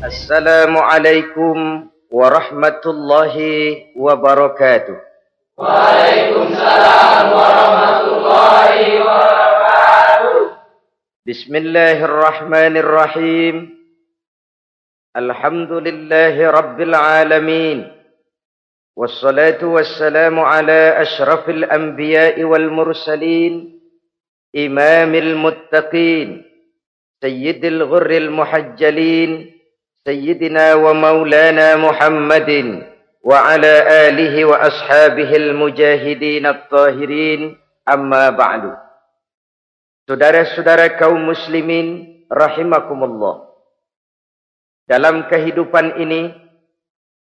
Assalamualaikum warahmatullahi wabarakatuh. Waalaikumsalam warahmatullahi wabarakatuh. Bismillahirrahmanirrahim. Alhamdulillahi rabbil alamin. Wassalatu wassalamu ala ashrafil anbiya'i wal mursalin, imamil muttaqin, sayyidil ghurril muhajjalin, sayyidina wa maulana Muhammadin wa ala alihi wa ashabihil mujahidin at-tahirin, amma ba'du. Saudara-saudara kaum muslimin rahimakumullah. Dalam kehidupan ini,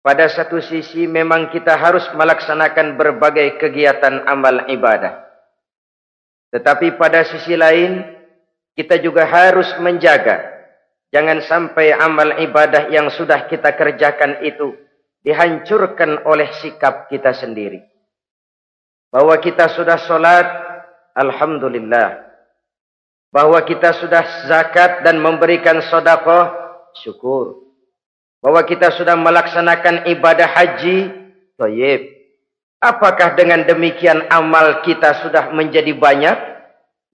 pada satu sisi memang kita harus melaksanakan berbagai kegiatan amal ibadah. Tetapi pada sisi lain, kita juga harus menjaga jangan sampai amal ibadah yang sudah kita kerjakan itu dihancurkan oleh sikap kita sendiri. Bahwa kita sudah sholat, alhamdulillah. Bahwa kita sudah zakat dan memberikan sedekah, syukur. Bahwa kita sudah melaksanakan ibadah haji, thayyib. Apakah dengan demikian amal kita sudah menjadi banyak?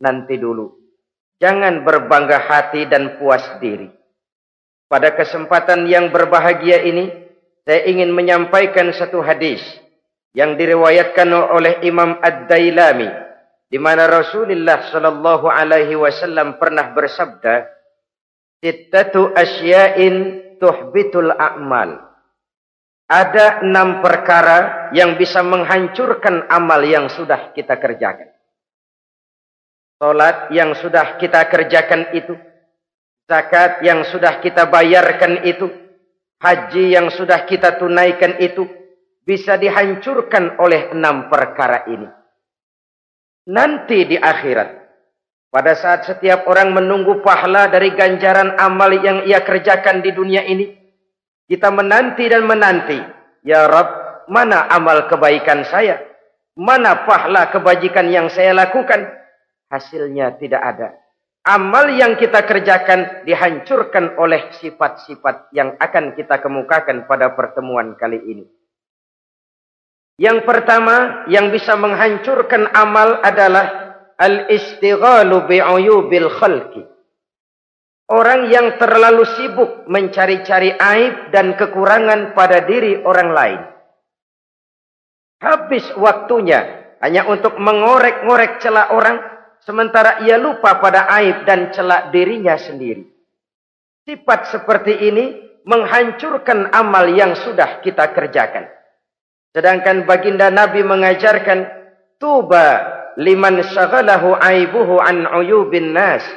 Nanti dulu. Jangan berbangga hati dan puas diri. Pada kesempatan yang berbahagia ini, saya ingin menyampaikan satu hadis yang diriwayatkan oleh Imam Ad-Dailami, di mana Rasulullah sallallahu alaihi wasallam pernah bersabda, "Sittatu asya'in tuhbitul a'mal." Ada 6 perkara yang bisa menghancurkan amal yang sudah kita kerjakan. Salat yang sudah kita kerjakan itu, zakat yang sudah kita bayarkan itu, haji yang sudah kita tunaikan itu, bisa dihancurkan oleh 6 perkara ini. Nanti di akhirat, pada saat setiap orang menunggu pahala dari ganjaran amal yang ia kerjakan di dunia ini, kita menanti dan menanti, ya Rabb, mana amal kebaikan saya? Mana pahala kebajikan yang saya lakukan? Hasilnya tidak ada. Amal yang kita kerjakan dihancurkan oleh sifat-sifat yang akan kita kemukakan pada pertemuan kali ini. Yang pertama yang bisa menghancurkan amal adalah al-istighalu bi'uyubil khalqi. Orang yang terlalu sibuk mencari-cari aib dan kekurangan pada diri orang lain. Habis waktunya hanya untuk mengorek-ngorek celah orang, sementara ia lupa pada aib dan celak dirinya sendiri. Sifat seperti ini menghancurkan amal yang sudah kita kerjakan. Sedangkan baginda Nabi mengajarkan, tuba liman syaghalahu aibuhu an uyubin nas.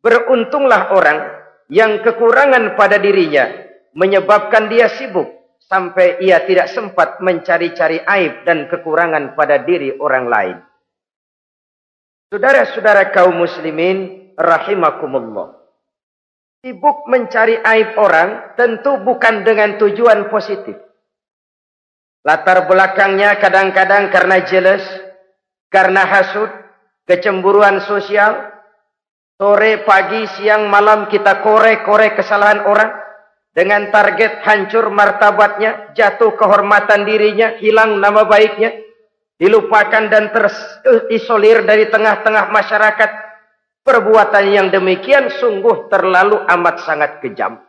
Beruntunglah orang yang kekurangan pada dirinya menyebabkan dia sibuk sampai ia tidak sempat mencari-cari aib dan kekurangan pada diri orang lain. Saudara-saudara kaum muslimin rahimakumullah. Sibuk mencari aib orang tentu bukan dengan tujuan positif. Latar belakangnya kadang-kadang karena jealous, karena hasud, kecemburuan sosial. Sore, pagi, siang, malam kita korek-korek kesalahan orang dengan target hancur martabatnya, jatuh kehormatan dirinya, hilang nama baiknya, dilupakan dan terisolir dari tengah-tengah masyarakat. Perbuatan yang demikian sungguh terlalu amat sangat kejam.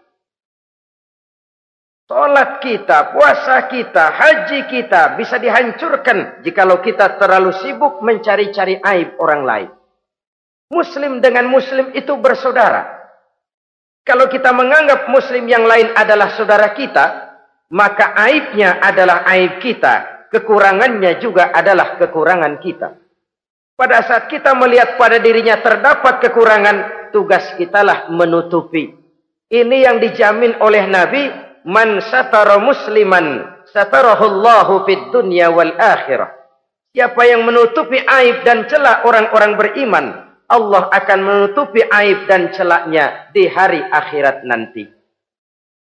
Salat kita, puasa kita, haji kita bisa dihancurkan jikalau kita terlalu sibuk mencari-cari aib orang lain. Muslim dengan muslim itu bersaudara. Kalau kita menganggap muslim yang lain adalah saudara kita, maka aibnya adalah aib kita. Kekurangannya juga adalah kekurangan kita. Pada saat kita melihat pada dirinya terdapat kekurangan, tugas kitalah menutupi. Ini yang dijamin oleh Nabi, man satara musliman satarahullahu fid dunya wal akhirah. Siapa yang menutupi aib dan celah orang-orang beriman, Allah akan menutupi aib dan celaknya di hari akhirat nanti.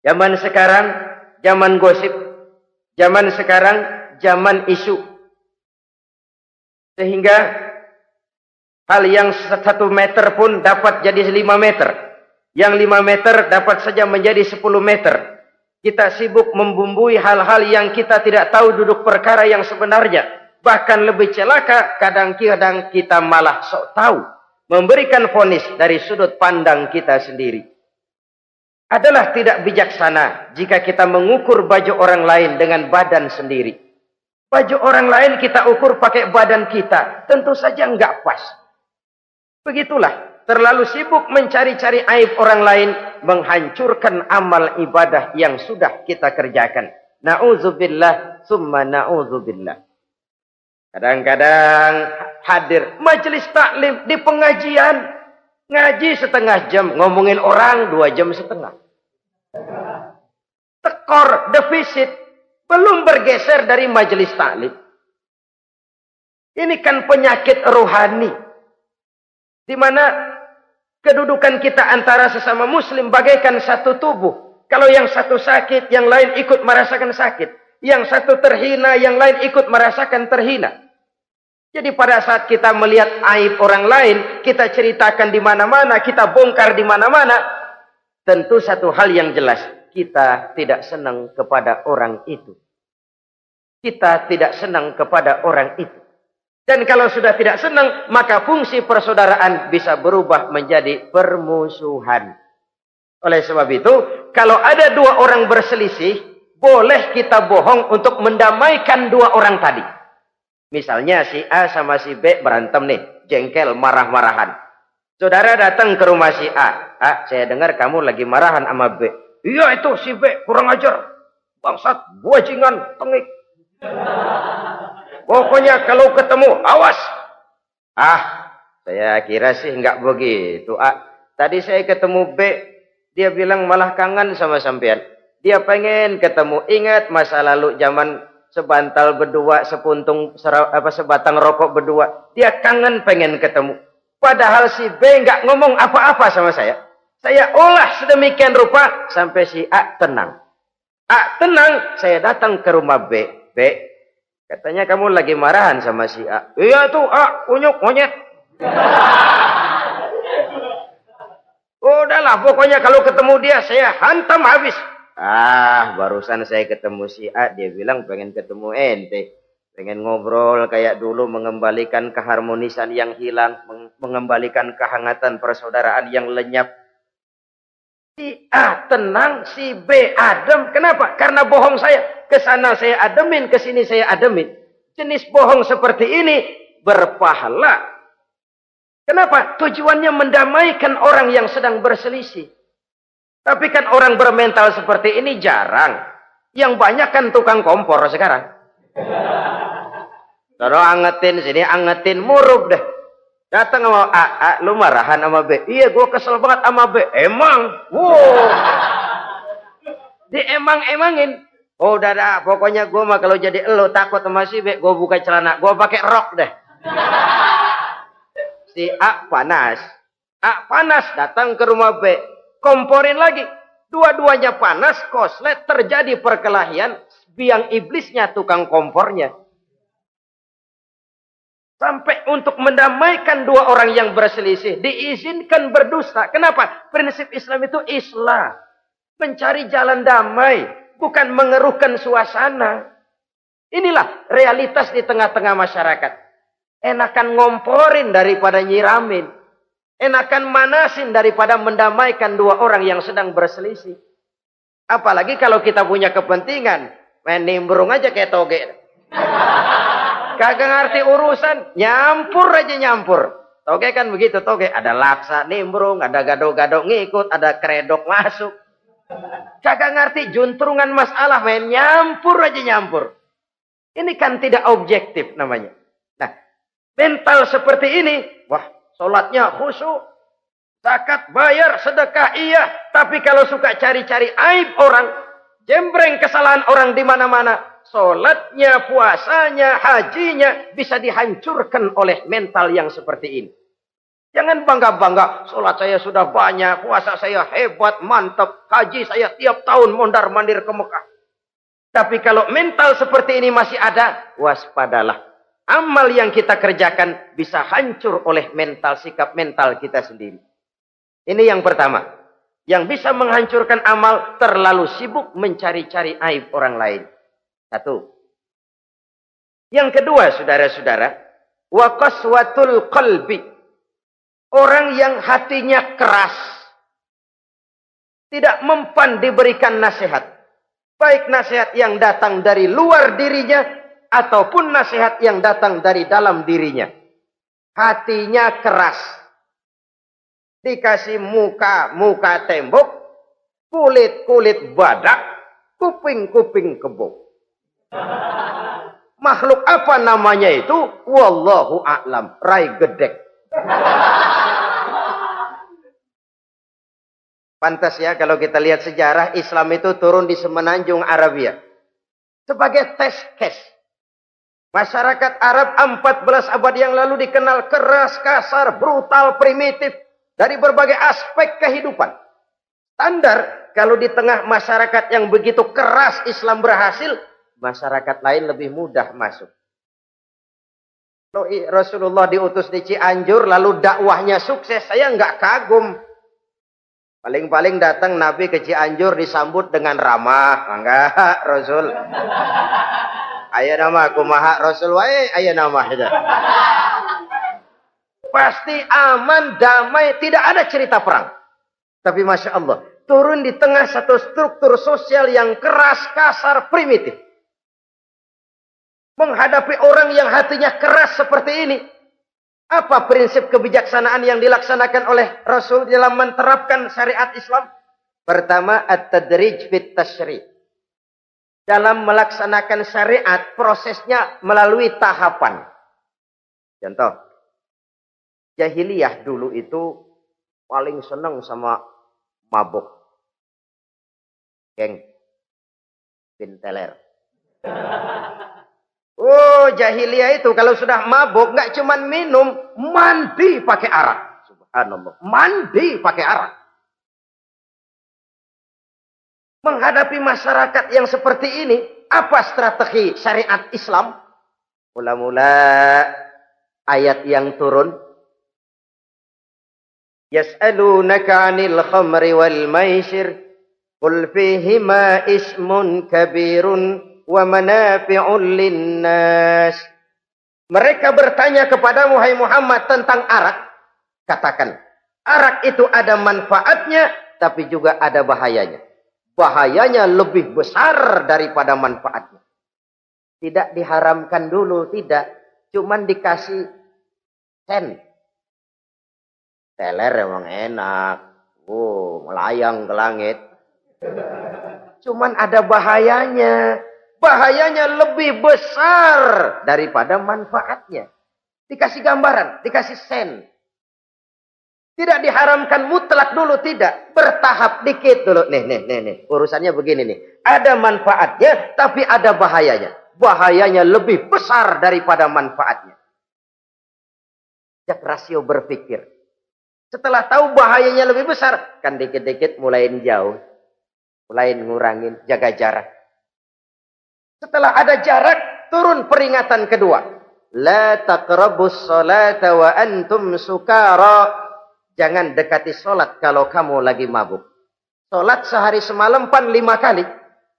Zaman sekarang, zaman gosip. Zaman sekarang, zaman isu. Sehingga Hal yang 1 meter pun dapat jadi 5 meter. Yang 5 meter dapat saja menjadi 10 meter. Kita sibuk membumbui hal-hal yang kita tidak tahu duduk perkara yang sebenarnya. Bahkan lebih celaka, kadang-kadang kita malah sok tahu. Memberikan vonis dari sudut pandang kita sendiri. Adalah tidak bijaksana jika kita mengukur baju orang lain dengan badan sendiri. Baju orang lain kita ukur pakai badan kita. Tentu saja enggak pas. Begitulah, terlalu sibuk mencari-cari aib orang lain, menghancurkan amal ibadah yang sudah kita kerjakan. Na'udzubillah, summa na'udzubillah. Kadang-kadang hadir majelis taklim di pengajian, ngaji setengah jam, ngomongin orang 2 jam setengah. Tekor, defisit, belum bergeser dari majelis taklim. Ini kan penyakit rohani. Di mana kedudukan kita antara sesama muslim bagaikan satu tubuh. Kalau yang satu sakit, yang lain ikut merasakan sakit. Yang satu terhina, yang lain ikut merasakan terhina. Jadi pada saat kita melihat aib orang lain, kita ceritakan di mana-mana, kita bongkar di mana-mana, tentu satu hal yang jelas, kita tidak senang kepada orang itu. Kita tidak senang kepada orang itu. Dan kalau sudah tidak senang, maka fungsi persaudaraan bisa berubah menjadi permusuhan. Oleh sebab itu, kalau ada 2 orang berselisih, boleh kita bohong untuk mendamaikan 2 orang tadi. Misalnya si A sama si B berantem nih, jengkel, marah-marahan. Saudara datang ke rumah si A. A, saya dengar kamu lagi marahan sama B. Iya itu si B, kurang ajar. Bangsat, bajingan, tengik. Pokoknya kalau ketemu, awas. Ah, saya kira sih enggak begitu. A, tadi saya ketemu B, dia bilang malah kangen sama sampean. Dia pengen ketemu. Ingat masa lalu zaman sebantal berdua, sebatang rokok berdua. Dia kangen pengen ketemu. Padahal si B enggak ngomong apa-apa sama saya. Saya olah sedemikian rupa sampai si A tenang. A tenang, saya datang ke rumah B. B, katanya kamu lagi marahan sama si A. Iya tuh A, kunyuk monyet. Udahlah, pokoknya kalau ketemu dia saya hantam habis. Ah, barusan saya ketemu si A, dia bilang pengen ketemu ente. Pengen ngobrol kayak dulu, mengembalikan keharmonisan yang hilang, mengembalikan kehangatan persaudaraan yang lenyap. Si A tenang, si B adem. Kenapa? Karena bohong saya. Kesana saya ademin, kesini saya ademin. Jenis bohong seperti ini berpahala. Kenapa? Tujuannya mendamaikan orang yang sedang berselisih. Tapi kan orang bermental seperti ini jarang. Yang banyak kan tukang kompor sekarang. Taruh angetin, sini angetin, murub deh. Datang sama A, lu marahan sama B. Iya, gue kesel banget sama B. Emang? Wow. Diemang-emangin. Oh, udah, pokoknya gue mah kalau jadi elo takut sama si B, gue buka celana, gue pakai rok deh. Si A panas. A panas, datang ke rumah B. Komporin lagi. Dua-duanya panas, koslet, terjadi perkelahian. Biang iblisnya tukang kompornya. Sampai untuk mendamaikan 2 orang yang berselisih. Diizinkan berdusta. Kenapa? Prinsip Islam itu islah. Mencari jalan damai. Bukan mengeruhkan suasana. Inilah realitas di tengah-tengah masyarakat. Enakan ngomporin daripada nyiramin. Enakan manasin daripada mendamaikan 2 orang yang sedang berselisih. Apalagi kalau kita punya kepentingan. Main nimbrung aja kayak toge. Kagak ngerti urusan. Nyampur aja nyampur. Toge kan begitu toge. Ada laksa nimbrung. Ada gado-gado ngikut. Ada kredok masuk. Kagak ngerti juntrungan masalah. Main nyampur aja nyampur. Ini kan tidak objektif namanya. Nah, mental seperti ini. Wah, sholatnya khusyuk. Zakat bayar, sedekah iya. Tapi kalau suka cari-cari aib orang. Jembreng kesalahan orang di mana-mana. Sholatnya, puasanya, hajinya bisa dihancurkan oleh mental yang seperti ini. Jangan bangga-bangga, sholat saya sudah banyak, puasa saya hebat, mantap, haji saya tiap tahun mondar-mandir ke Mekah. Tapi kalau mental seperti ini masih ada, waspadalah. Amal yang kita kerjakan bisa hancur oleh sikap mental kita sendiri. Ini yang pertama. Yang bisa menghancurkan amal, terlalu sibuk mencari-cari aib orang lain. Satu. Yang kedua, saudara-saudara, wa qaswatul qalbi. Orang yang hatinya keras, tidak mempan diberikan nasihat. Baik nasihat yang datang dari luar dirinya, ataupun nasihat yang datang dari dalam dirinya. Hatinya keras. Dikasih muka tembok, kulit badak, kuping kebo. Makhluk apa namanya itu? Wallahu a'lam. Rai gedek. Pantas ya kalau kita lihat sejarah, Islam itu turun di semenanjung Arabia. Sebagai test case. Masyarakat Arab 14 abad yang lalu dikenal keras, kasar, brutal, primitif. Dari berbagai aspek kehidupan. Standar, kalau di tengah masyarakat yang begitu keras Islam berhasil, masyarakat lain lebih mudah masuk. Rasulullah diutus di Cianjur, lalu dakwahnya sukses, saya nggak kagum. Paling-paling datang Nabi ke Cianjur disambut dengan ramah. Enggak, Rasul. Ayo nama kumaha Rasul wae, ayo nama itu. Pasti aman, damai, tidak ada cerita perang. Tapi Masya Allah, turun di tengah satu struktur sosial yang keras, kasar, primitif. Menghadapi orang yang hatinya keras seperti ini. Apa prinsip kebijaksanaan yang dilaksanakan oleh Rasul dalam menerapkan syariat Islam? Pertama, at-tadrij fit tasyri'. Dalam melaksanakan syariat, prosesnya melalui tahapan. Contoh, jahiliyah dulu itu paling senang sama mabuk. Geng, pinteler. Oh, jahiliyah itu kalau sudah mabuk, nggak cuma minum, mandi pakai arak. Subhanallah, mandi pakai arak. Menghadapi masyarakat yang seperti ini, apa strategi syariat Islam? Mula-mula ayat yang turun. Yas'alunaka 'anil khamri wal maisir, qul fihima ismun kabirun wa manafi'un linnas. Mereka bertanya kepadamu, hai Muhammad, tentang arak. Katakan, arak itu ada manfaatnya, tapi juga ada bahayanya. Bahayanya lebih besar daripada manfaatnya. Tidak diharamkan dulu, tidak. Cuman dikasih sen. Teler emang enak. Melayang ke langit. Cuman ada bahayanya. Bahayanya lebih besar daripada manfaatnya. Dikasih gambaran, dikasih sen. Tidak diharamkan mutlak dulu, tidak. Bertahap dikit dulu. Nih. Urusannya begini nih. Ada manfaatnya, tapi ada bahayanya. Bahayanya lebih besar daripada manfaatnya. Jak rasio berpikir. Setelah tahu bahayanya lebih besar, kan dikit-dikit mulain jauh. Mulain ngurangin, jaga jarak. Setelah ada jarak, turun peringatan kedua. La taqrabus salata wa antum sukara. Jangan dekati sholat kalau kamu lagi mabuk. Sholat sehari semalam 5 kali.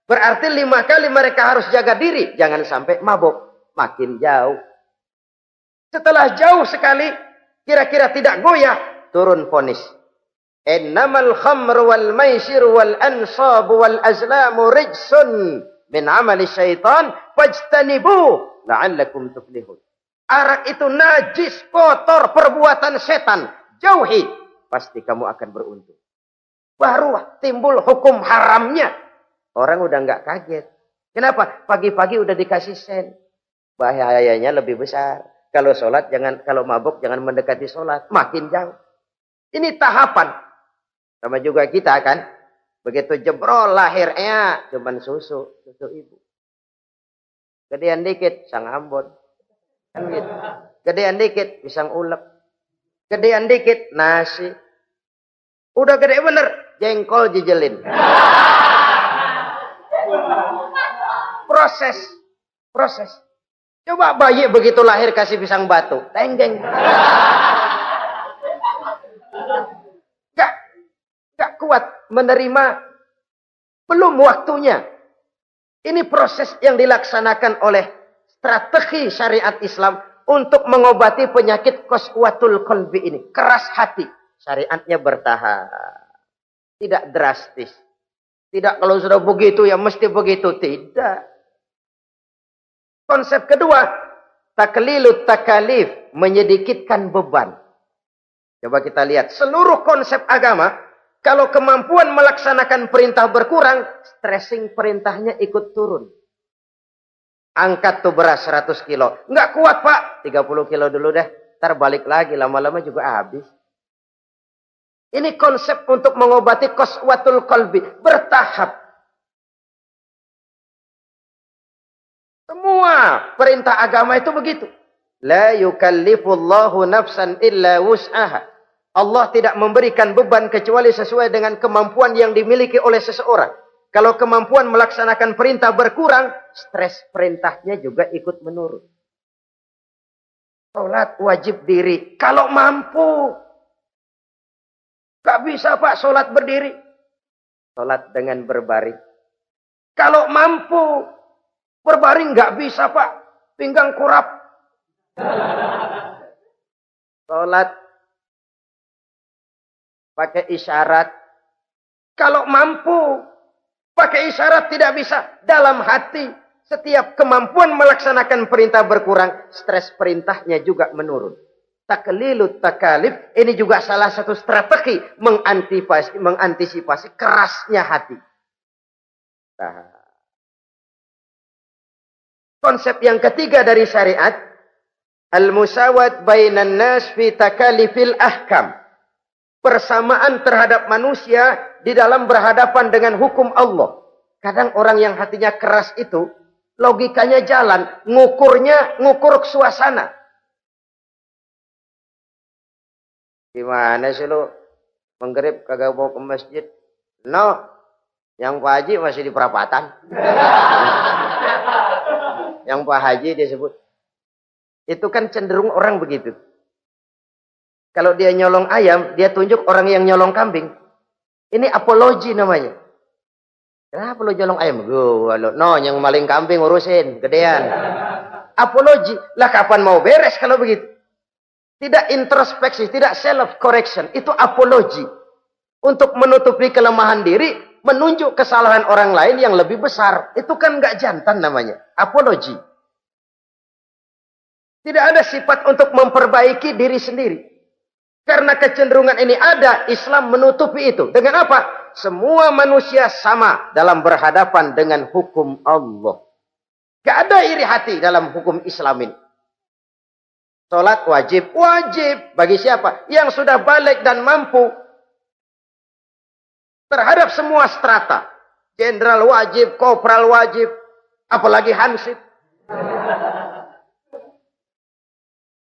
Berarti 5 kali mereka harus jaga diri. Jangan sampai mabuk. Makin jauh. Setelah jauh sekali, kira-kira tidak goyah, turun vonis. Innamal khamru wal maisir wal ansabu wal azlamu rijsun min amali syaitan fajtanibu la'allakum tuflihun. Arak itu najis, kotor, perbuatan setan. Jauhi, pasti kamu akan beruntung. Baru timbul hukum haramnya. Orang udah nggak kaget. Kenapa? Pagi-pagi udah dikasih sen. Bahayanya lebih besar. Kalau sholat jangan, kalau mabuk jangan mendekati sholat. Makin jauh. Ini tahapan. Sama juga kita kan. Begitu jebrol lahirnya cuman susu ibu. Gedean dikit sang Ambon. Kan gitu. Gedean dikit pisang ulek. Gedean dikit nasi. Udah gede bener jengkol jijelin. Proses. Coba bayi begitu lahir kasih pisang batu. Tenggeng. Gak kuat menerima. Belum waktunya. Ini proses yang dilaksanakan oleh strategi syariat Islam untuk mengobati penyakit qaswatul qalbi ini. Keras hati. Syariatnya bertahap. Tidak drastis. Tidak kalau sudah begitu ya mesti begitu. Tidak. Konsep kedua. Taklilut takalif. Menyedikitkan beban. Coba kita lihat. Seluruh konsep agama. Kalau kemampuan melaksanakan perintah berkurang, stressing perintahnya ikut turun. Angkat tuh beras 100 kilo. Nggak kuat pak, 30 kilo dulu deh. Ntar balik lagi, lama-lama juga habis. Ini konsep untuk mengobati qaswatul qalbi. Bertahap. Semua perintah agama itu begitu. La yukallifullahu nafsan illa wus'aha. Allah tidak memberikan beban kecuali sesuai dengan kemampuan yang dimiliki oleh seseorang. Kalau kemampuan melaksanakan perintah berkurang, stres perintahnya juga ikut menurun. Salat wajib diri. Kalau mampu. Gak bisa pak salat berdiri. Salat dengan berbaring. Kalau mampu. Berbaring gak bisa pak. Pinggang kurap. Salat pakai isyarat. Kalau mampu pakai isyarat tidak bisa. Dalam hati setiap kemampuan melaksanakan perintah berkurang, stres perintahnya juga menurun. Taklilut takalif ini juga salah satu strategi mengantisipasi kerasnya hati. Nah. Konsep yang ketiga dari syariat, al-musawat bainan nas fi takalifil ahkam. Persamaan terhadap manusia di dalam berhadapan dengan hukum Allah. Kadang orang yang hatinya keras itu, logikanya jalan, ngukur suasana. Gimana sih lu? Menggerib kagak mau ke masjid? No, yang Pak Haji masih di perapatan. Yang Pak Haji disebut. Itu kan cenderung orang begitu. Kalau dia nyolong ayam, dia tunjuk orang yang nyolong kambing. Ini apologi namanya. Kenapa lo nyolong ayam? No, yang maling kambing urusin, gedean. Apologi. Lah kapan mau beres kalau begitu? Tidak introspeksi, tidak self correction. Itu apologi. Untuk menutupi kelemahan diri, menunjuk kesalahan orang lain yang lebih besar. Itu kan nggak jantan namanya. Apologi. Tidak ada sifat untuk memperbaiki diri sendiri. Karena kecenderungan ini ada, Islam menutupi itu. Dengan apa? Semua manusia sama dalam berhadapan dengan hukum Allah. Gak ada iri hati dalam hukum Islam ini. Salat wajib. Wajib. Bagi siapa? Yang sudah balik dan mampu. Terhadap semua strata. Jenderal wajib, kopral wajib. Apalagi hansip.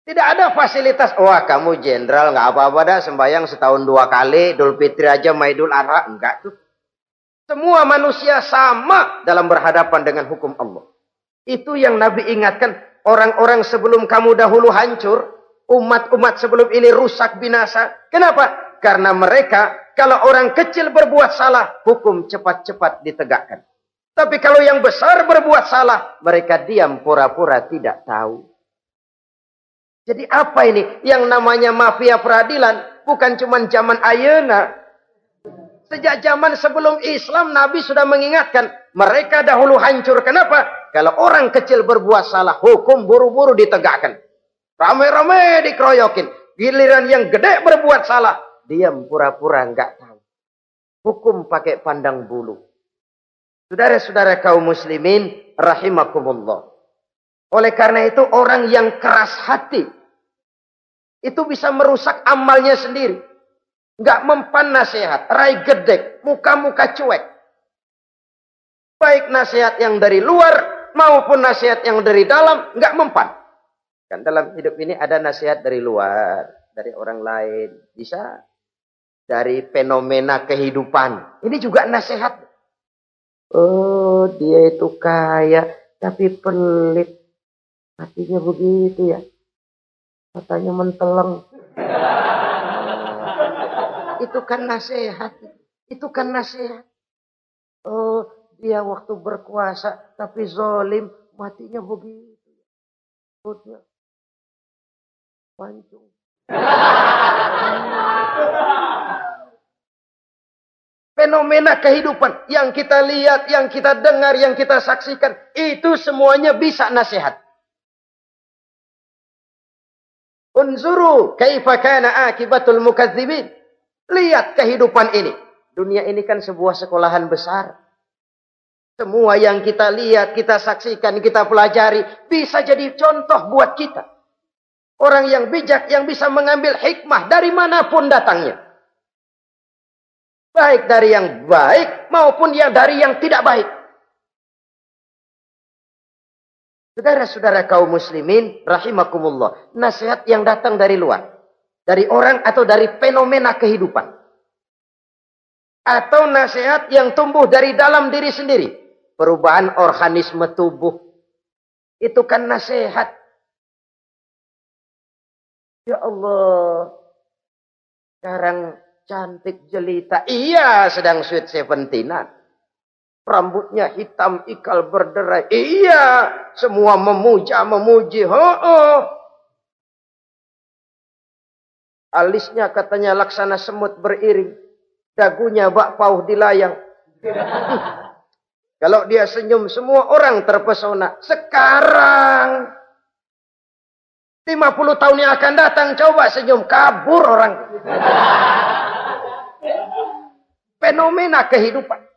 Tidak ada fasilitas. Wah kamu jenderal nggak apa-apa dah sembahyang setahun 2 kali. Idul Fitri aja Maidul Adha. Enggak tuh. Semua manusia sama dalam berhadapan dengan hukum Allah. Itu yang Nabi ingatkan. Orang-orang sebelum kamu dahulu hancur. Umat-umat sebelum ini rusak binasa. Kenapa? Karena mereka kalau orang kecil berbuat salah. Hukum cepat-cepat ditegakkan. Tapi kalau yang besar berbuat salah. Mereka diam pura-pura tidak tahu. Jadi apa ini? Yang namanya mafia peradilan bukan cuma zaman ayeuna. Sejak zaman sebelum Islam Nabi sudah mengingatkan. Mereka dahulu hancur. Kenapa? Kalau orang kecil berbuat salah, hukum buru-buru ditegakkan. Rame-rame dikeroyokin. Giliran yang gede berbuat salah, diam pura-pura enggak tahu. Hukum pakai pandang bulu. Saudara-saudara kaum muslimin rahimakumullah. Oleh karena itu orang yang keras hati itu bisa merusak amalnya sendiri. Enggak mempan nasihat, rai gedek, muka-muka cuek. Baik nasihat yang dari luar maupun nasihat yang dari dalam enggak mempan. Kan dalam hidup ini ada nasihat dari luar, dari orang lain, bisa dari fenomena kehidupan. Ini juga nasihat. Oh, dia itu kaya tapi pelit. Hatinya begitu ya. Katanya menteleng. Itu kan nasihat. Itu kan nasihat. Oh, dia waktu berkuasa tapi zalim, matinya begitu. Perutnya pancung. Fenomena kehidupan yang kita lihat, yang kita dengar, yang kita saksikan, itu semuanya bisa nasihat. Unzuru kaifa kana akibatul mukadzibin. Lihat kehidupan ini. Dunia ini kan sebuah sekolahan besar. Semua yang kita lihat, kita saksikan, kita pelajari, bisa jadi contoh buat kita. Orang yang bijak, yang bisa mengambil hikmah dari manapun datangnya. Baik dari yang baik maupun yang dari yang tidak baik. Saudara-saudara kaum muslimin rahimakumullah. Nasihat yang datang dari luar. Dari orang atau dari fenomena kehidupan. Atau nasihat yang tumbuh dari dalam diri sendiri. Perubahan organisme tubuh. Itu kan nasihat. Ya Allah. Sekarang cantik jelita. Iya, sedang sweet 17-an. Rambutnya hitam, ikal berderai. Iya, semua memuji. Alisnya katanya laksana semut beriring. Dagunya bak pauh dilayang. Kalau dia senyum, semua orang terpesona. Sekarang 50 tahun yang akan datang, coba senyum, kabur orang. Fenomena kehidupan.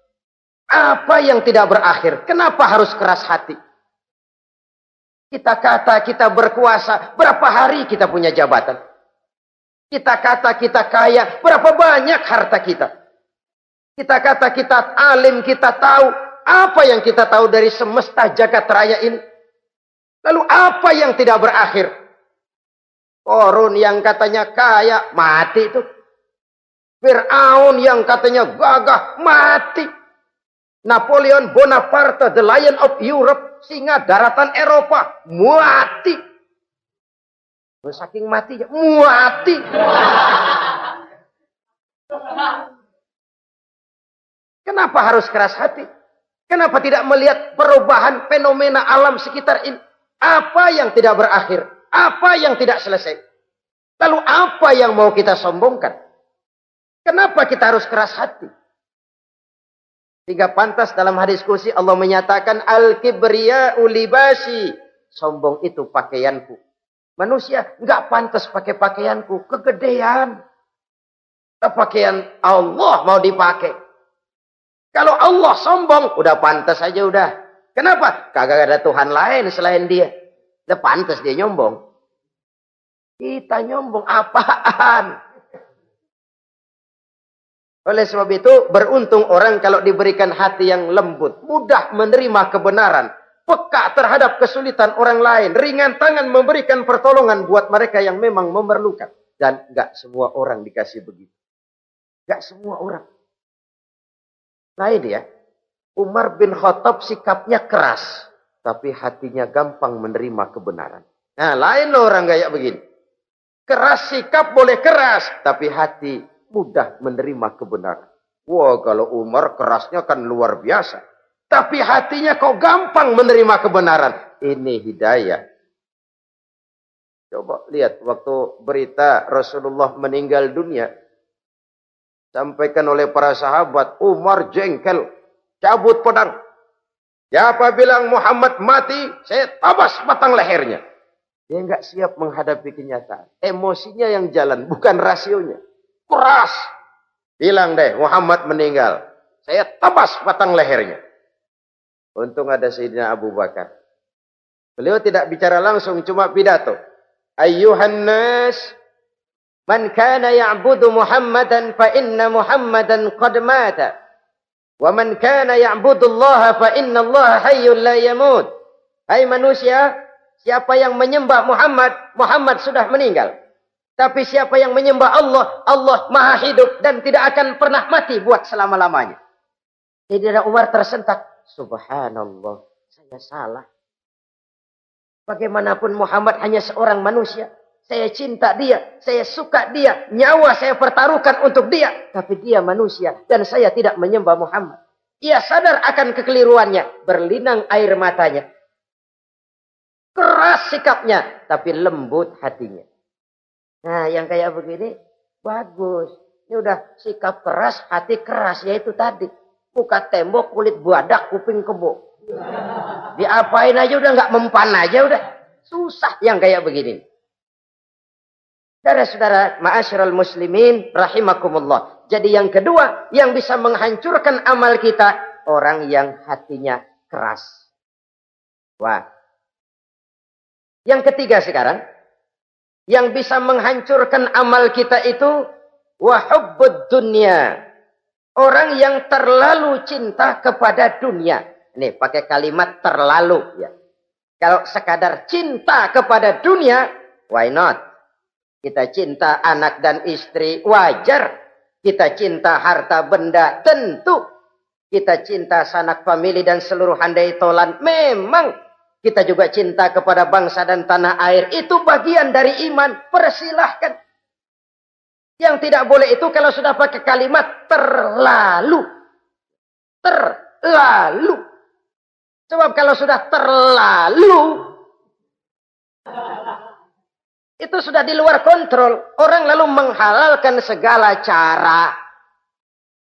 Apa yang tidak berakhir? Kenapa harus keras hati? Kita kata kita berkuasa, berapa hari kita punya jabatan? Kita kata kita kaya, berapa banyak harta kita? Kita kata kita alim, kita tahu. Apa yang kita tahu dari semesta jagat raya ini? Lalu apa yang tidak berakhir? Korun yang katanya kaya, mati itu. Fir'aun yang katanya gagah, mati. Napoleon Bonaparte, the Lion of Europe, singa daratan Eropa, mati. Saking matinya, mati. Kenapa harus keras hati? Kenapa tidak melihat perubahan fenomena alam sekitar ini? Apa yang tidak berakhir? Apa yang tidak selesai? Lalu apa yang mau kita sombongkan? Kenapa kita harus keras hati? Sehingga pantas dalam hadis kursi Allah menyatakan al-kibriya'u libasi. Sombong itu pakaianku. Manusia enggak pantas pakai pakaianku, kegedean. Pakaian Allah mau dipakai. Kalau Allah sombong, udah pantas aja udah. Kenapa? Kagak ada Tuhan lain selain dia. Udah pantas dia nyombong. Kita nyombong apaan? Oleh sebab itu, beruntung orang kalau diberikan hati yang lembut, mudah menerima kebenaran, peka terhadap kesulitan orang lain, ringan tangan memberikan pertolongan buat mereka yang memang memerlukan. Dan enggak semua orang dikasih begitu. Enggak semua orang. Nah ini ya, Umar bin Khattab sikapnya keras, tapi hatinya gampang menerima kebenaran. Nah lain loh orang kayak begini. Keras sikap boleh keras, tapi hati mudah menerima kebenaran. Wah, kalau Umar kerasnya kan luar biasa. Tapi hatinya kok gampang menerima kebenaran. Ini hidayah. Coba lihat waktu berita Rasulullah meninggal dunia. Sampaikan oleh para sahabat, Umar jengkel. Cabut pedang. Siapa bilang Muhammad mati, saya tabas batang lehernya. Dia nggak siap menghadapi kenyataan. Emosinya yang jalan, bukan rasionya. Keras. Bilang deh, Muhammad meninggal. Saya tabas batang lehernya. Untung ada Sayyidina Abu Bakar. Beliau tidak bicara langsung, cuma pidato. Ayyuhan nas, man kana ya'budu Muhammadan fa inna Muhammadan qad mata. Wa man kana ya'budu Allah fa inna Allah hayyun la yamut. Hai manusia, siapa yang menyembah Muhammad, Muhammad sudah meninggal. Tapi siapa yang menyembah Allah, Allah maha hidup dan tidak akan pernah mati buat selama-lamanya. Sayyidina Umar tersentak. Subhanallah, saya salah. Bagaimanapun Muhammad hanya seorang manusia. Saya cinta dia, saya suka dia, nyawa saya pertaruhkan untuk dia. Tapi dia manusia dan saya tidak menyembah Muhammad. Ia sadar akan kekeliruannya, berlinang air matanya. Keras sikapnya, tapi lembut hatinya. Nah, yang kayak begini, bagus. Ini udah sikap keras, hati keras, yaitu tadi. Muka tembok, kulit buadak, kuping kebo. Diapain aja udah nggak mempan aja udah. Susah yang kayak begini. Saudara-saudara, ma'asyiral muslimin rahimakumullah. Jadi yang kedua yang bisa menghancurkan amal kita, orang yang hatinya keras. Wah. Yang ketiga sekarang, yang bisa menghancurkan amal kita itu wa hubbud dunya. Orang yang terlalu cinta kepada dunia. Nih, pakai kalimat terlalu ya. Kalau sekadar cinta kepada dunia, why not? Kita cinta anak dan istri, wajar. Kita cinta harta benda, tentu. Kita cinta sanak famili dan seluruh handai tolan, memang. Kita juga cinta kepada bangsa dan tanah air. Itu bagian dari iman, persilahkan. Yang tidak boleh itu kalau sudah pakai kalimat terlalu. Terlalu. Sebab kalau sudah terlalu, itu sudah di luar kontrol. Orang lalu menghalalkan segala cara.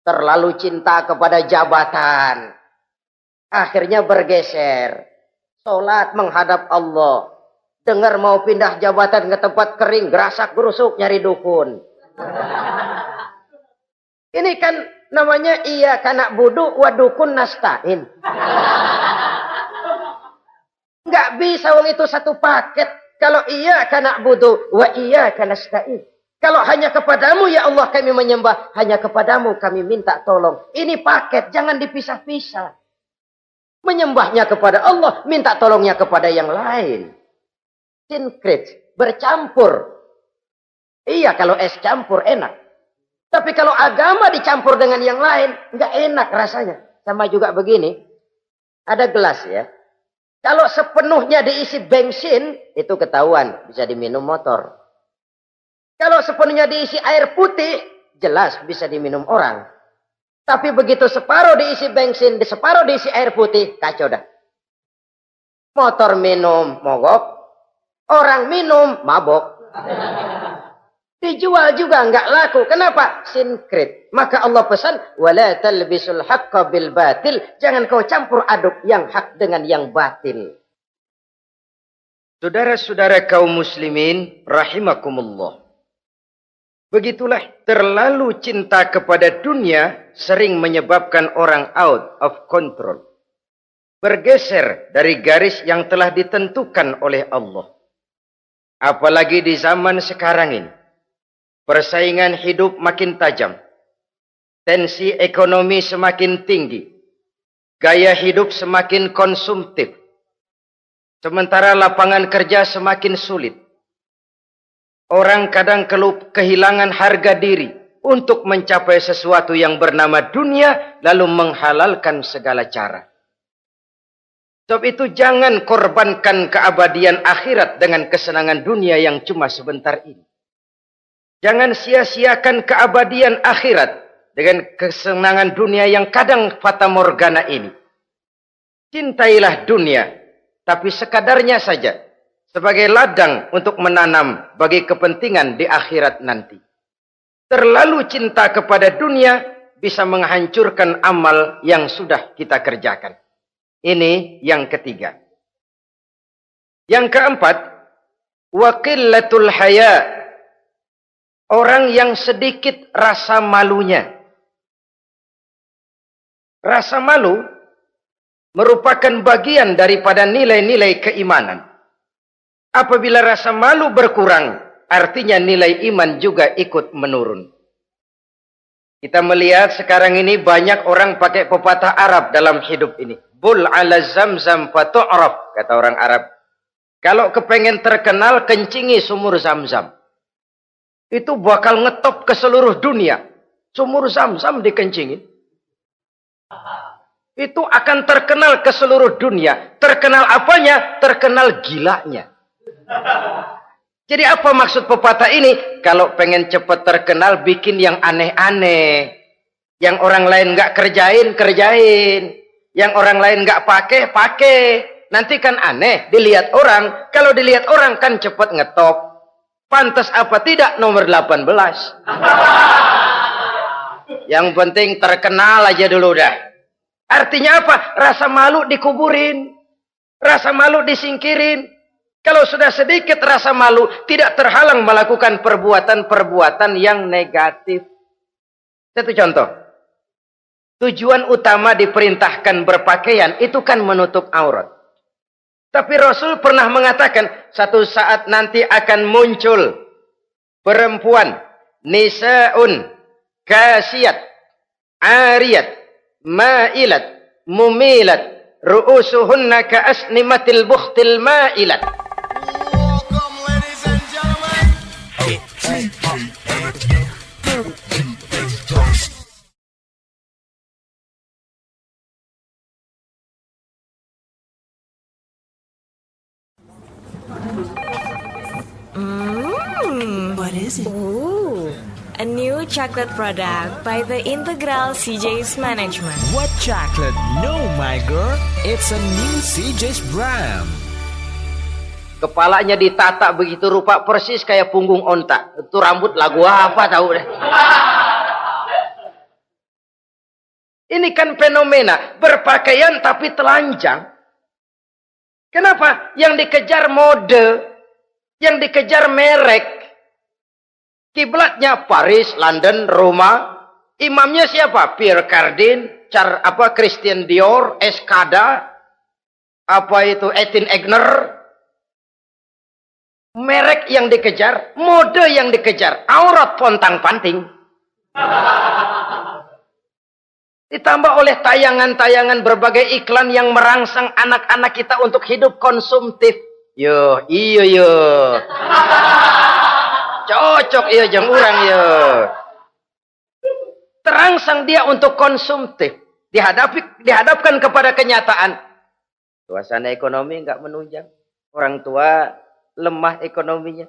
Terlalu cinta kepada jabatan. Akhirnya bergeser. Sholat menghadap Allah. Dengar mau pindah jabatan ke tempat kering. Gerasak gerusuk nyari dukun. Ini kan namanya iya kanak budu wa dukun nasta'in. Nggak bisa wong itu satu paket. Kalau iya kanak budu wa iya kanasta'in. Kalau hanya kepadamu ya Allah kami menyembah, hanya kepadamu kami minta tolong. Ini paket, jangan dipisah-pisah. Menyembahnya kepada Allah, minta tolongnya kepada yang lain. Sinkret, bercampur. Iya, kalau es campur enak. Tapi kalau agama dicampur dengan yang lain, nggak enak rasanya. Sama juga begini, ada gelas ya. Kalau sepenuhnya diisi bensin, itu ketahuan, bisa diminum motor. Kalau sepenuhnya diisi air putih, jelas bisa diminum orang. Tapi begitu separuh diisi bensin, separuh diisi air putih, kacau dah. Motor minum, mogok. Orang minum, mabok. Dijual juga nggak laku. Kenapa? Sinkret. Maka Allah pesan, wala talbisul haqqa bil batil. Jangan kau campur aduk yang hak dengan yang batil. Saudara-saudara kaum muslimin rahimakumullah. Begitulah terlalu cinta kepada dunia sering menyebabkan orang out of control. Bergeser dari garis yang telah ditentukan oleh Allah. Apalagi di zaman sekarang ini. Persaingan hidup makin tajam. Tensi ekonomi semakin tinggi. Gaya hidup semakin konsumtif. Sementara lapangan kerja semakin sulit. Orang kadang kehilangan harga diri untuk mencapai sesuatu yang bernama dunia, lalu menghalalkan segala cara. Sebab itu jangan korbankan keabadian akhirat dengan kesenangan dunia yang cuma sebentar ini. Jangan sia-siakan keabadian akhirat dengan kesenangan dunia yang kadang fata morgana ini. Cintailah dunia, tapi sekadarnya saja. Sebagai ladang untuk menanam bagi kepentingan di akhirat nanti. Terlalu cinta kepada dunia bisa menghancurkan amal yang sudah kita kerjakan. Ini yang ketiga. Yang keempat, wa qillatul haya. Orang yang sedikit rasa malunya. Rasa malu merupakan bagian daripada nilai-nilai keimanan. Apabila rasa malu berkurang, artinya nilai iman juga ikut menurun. Kita melihat sekarang ini banyak orang pakai pepatah Arab dalam hidup ini. Bul ala zamzam fatu'raf, kata orang Arab. Kalau kepengen terkenal, kencingi sumur Zamzam. Itu bakal ngetop ke seluruh dunia. Sumur Zamzam dikencingin. Itu akan terkenal ke seluruh dunia. Terkenal apanya? Terkenal gilanya. Jadi apa maksud pepatah ini? Kalau pengen cepat terkenal, bikin yang aneh-aneh. Yang orang lain nggak kerjain, kerjain. Yang orang lain nggak pakai, pakai. Nanti kan aneh, dilihat orang. Kalau dilihat orang kan cepat ngetop. Pantas apa tidak nomor 18. Yang penting terkenal aja dulu dah. Artinya apa? Rasa malu dikuburin. Rasa malu disingkirin. Kalau sudah sedikit rasa malu, tidak terhalang melakukan perbuatan-perbuatan yang negatif. Satu contoh. Tujuan utama diperintahkan berpakaian itu kan menutup aurat. Tapi Rasul pernah mengatakan, satu saat nanti akan muncul perempuan, nisaun, kasiyat, ariyat, ma'ilat, mumilat, ru'usuhunna ka'asnimatil bukhtil ma'ilat. What is it? Ooh, a new chocolate product by the Integral CJ's Management. What chocolate? No, my girl. It's a new CJ's brand. Kepalanya ditata begitu rupa persis kayak punggung onta. Itu rambut lagu apa tahu deh. Ini kan fenomena berpakaian tapi telanjang. Kenapa? Yang dikejar mode, yang dikejar merek. Kiblatnya Paris, London, Roma. Imamnya siapa? Pierre Cardin, Christian Dior, Escada, apa itu Etienne Egner. Merek yang dikejar, mode yang dikejar, aurat pontang-panting. Ditambah oleh tayangan-tayangan berbagai iklan yang merangsang anak-anak kita untuk hidup konsumtif. Yo, iyo. Cocok iya jeng urang yo. Terangsang dia untuk konsumtif. Dihadapkan kepada kenyataan. Suasana ekonomi enggak menunjang. Orang tua lemah ekonominya.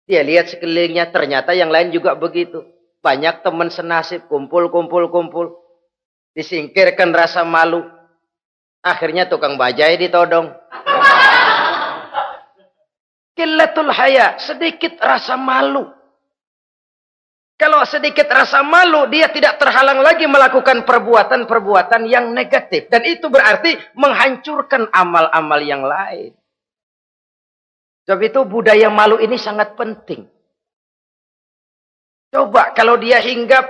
Dia lihat sekelilingnya, ternyata yang lain juga begitu. Banyak teman senasib, kumpul. Disingkirkan rasa malu. Akhirnya tukang bajai ditodong. Qillatul haya, sedikit rasa malu. Kalau sedikit rasa malu, dia tidak terhalang lagi melakukan perbuatan-perbuatan yang negatif. Dan itu berarti menghancurkan amal-amal yang lain. Sebab itu budaya malu ini sangat penting. Coba kalau dia hinggap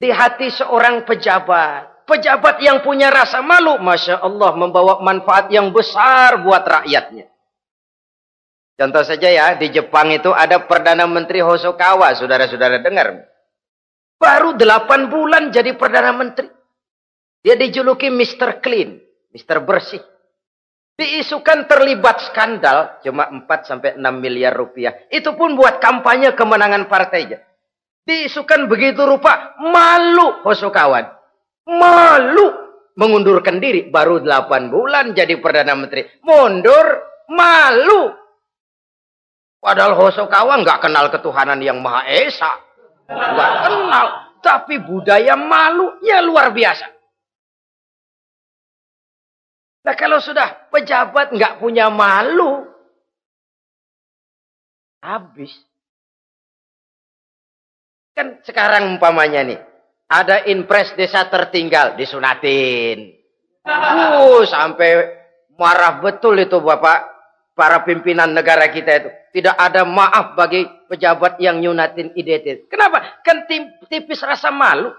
di hati seorang pejabat. Pejabat yang punya rasa malu, Masya Allah, membawa manfaat yang besar buat rakyatnya. Contoh saja ya, di Jepang itu ada Perdana Menteri Hosokawa, saudara-saudara dengar. Baru 8 bulan jadi Perdana Menteri. Dia dijuluki Mr. Clean, Mr. Bersih. Diisukan terlibat skandal, cuma 4-6 miliar rupiah. Itu pun buat kampanye kemenangan partainya. Diisukan begitu rupa, malu Hosokawa. Malu mengundurkan diri, baru 8 bulan jadi Perdana Menteri. Mundur, malu. Padahal Hosokawa nggak kenal ketuhanan yang Maha Esa. Nggak kenal. Tapi budaya malunya luar biasa. Nah kalau sudah pejabat nggak punya malu. Habis. Kan sekarang umpamanya nih. Ada impres desa tertinggal. Disunatin. Sampai marah betul itu Bapak. Para pimpinan negara kita itu. Tidak ada maaf bagi pejabat yang nyunatin IDT. Kenapa? Kan tipis rasa malu.